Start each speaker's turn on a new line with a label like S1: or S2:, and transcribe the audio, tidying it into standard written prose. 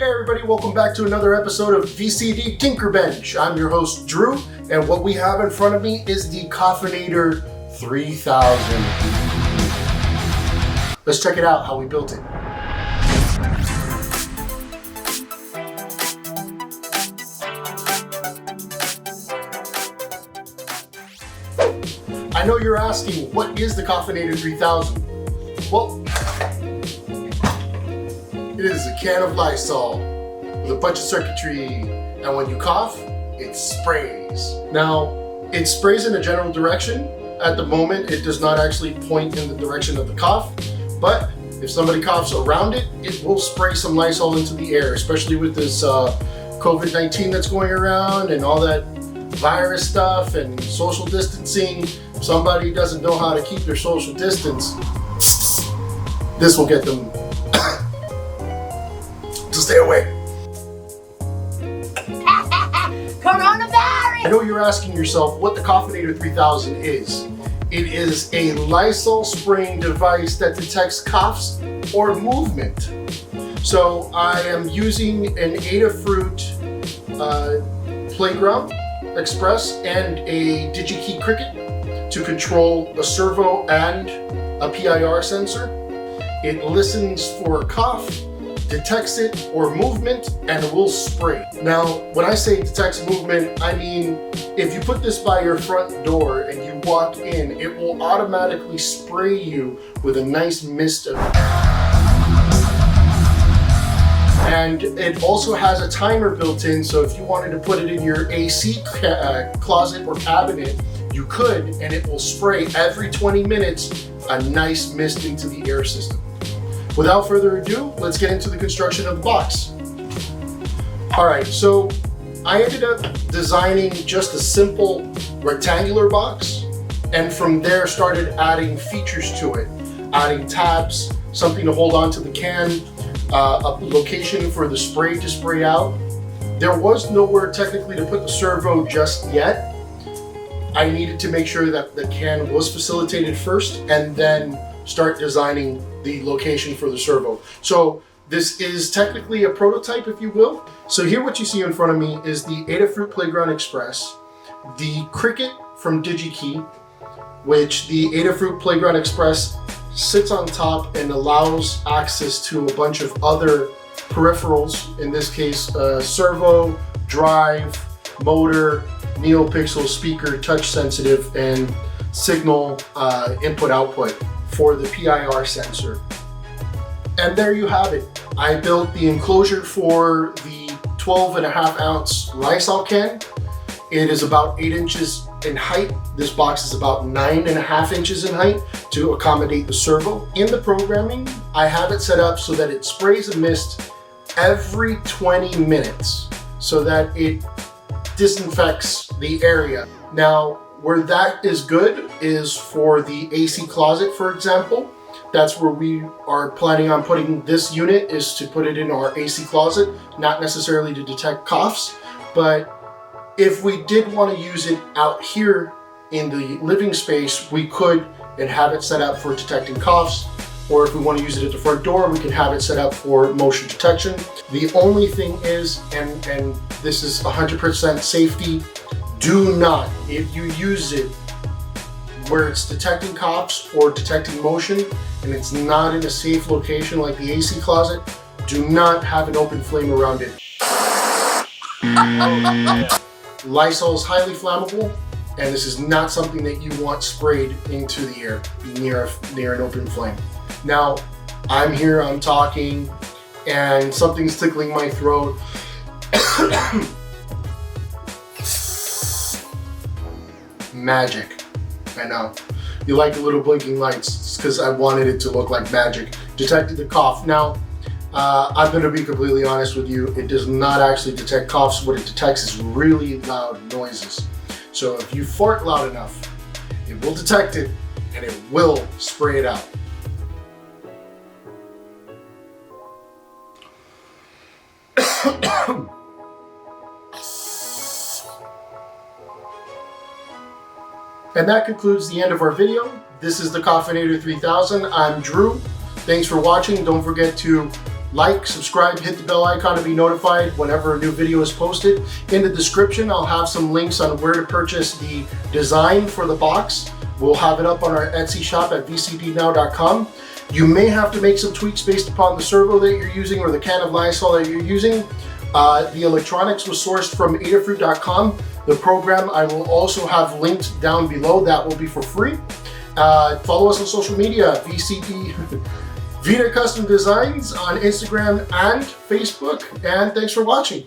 S1: Hey everybody, welcome back to another episode of VCD Tinkerbench. I'm your host Drew, and what we have in front of me is the Cough-N-ator 3000. Let's check it out, how we built it. I know you're asking, what is the Cough-N-ator 3000? Well, it is a can of Lysol with a bunch of circuitry, and when you cough, it sprays. Now, it sprays in a general direction. At the moment, it does not actually point in the direction of the cough, but if somebody coughs around it, it will spray some Lysol into the air, especially with this COVID-19 that's going around and all that virus stuff and social distancing. If somebody doesn't know how to keep their social distance, this will get them to stay away.
S2: Coronavirus!
S1: I know you're asking yourself what the Cough-N-ator 3000 is. It is a Lysol spraying device that detects coughs or movement. So I am using an Adafruit Playground Express and a DigiKey CRIKIT to control a servo and a PIR sensor. It listens for a cough, detects it or movement, and will spray. Now, when I say detects movement, I mean if you put this by your front door and you walk in, it will automatically spray you with a nice mist of. And it also has a timer built in, so if you wanted to put it in your AC closet or cabinet, you could, and it will spray every 20 minutes a nice mist into the air system. Without further ado, let's get into the construction of the box. All right, so I ended up designing just a simple rectangular box, and from there started adding features to it, adding tabs, something to hold on to the can, a location for the spray to spray out. There was nowhere technically to put the servo just yet. I needed to make sure that the can was facilitated first and then start designing the location for the servo. So this is technically a prototype, if you will. So here what you see in front of me is the Adafruit Playground Express, the CRIKIT from DigiKey, which the Adafruit Playground Express sits on top and allows access to a bunch of other peripherals, in this case servo, drive, motor, NeoPixel, speaker, touch sensitive, and signal input-output for the PIR sensor. And there you have it. I built the enclosure for the 12.5 ounce Lysol can. It is about 8 inches in height. This box is about 9.5 inches in height to accommodate the servo. In the programming, I have it set up so that it sprays a mist every 20 minutes so that it disinfects the area. Now, where that is good is for the AC closet, for example. That's where we are planning on putting this unit, is to put it in our AC closet, not necessarily to detect coughs, but if we did want to use it out here in the living space, we could and have it set up for detecting coughs, or if we want to use it at the front door, we can have it set up for motion detection. The only thing is, and this is 100% safety, do not, if you use it where it's detecting coughs or detecting motion and it's not in a safe location like the AC closet, do not have an open flame around it. Lysol is highly flammable, and this is not something that you want sprayed into the air near an open flame. Now, I'm here, I'm talking, and something's tickling my throat. Magic. I know. You like the little blinking lights. It's because I wanted it to look like magic. Detected the cough. Now, I'm going to be completely honest with you. It does not actually detect coughs. What it detects is really loud noises. So if you fart loud enough, it will detect it and it will spray it out. And that concludes the end of our video. This is the Cough-N-ator 3000. I'm Drew. Thanks for watching. Don't forget to like, subscribe, hit the bell icon to be notified whenever a new video is posted. In the description, I'll have some links on where to purchase the design for the box. We'll have it up on our Etsy shop at vcdnow.com. You may have to make some tweaks based upon the servo that you're using or the can of Lysol that you're using. The electronics was sourced from Adafruit.com. The program I will also have linked down below. That will be for free. Follow us on social media, VCD Vita Custom Designs on Instagram and Facebook. And thanks for watching.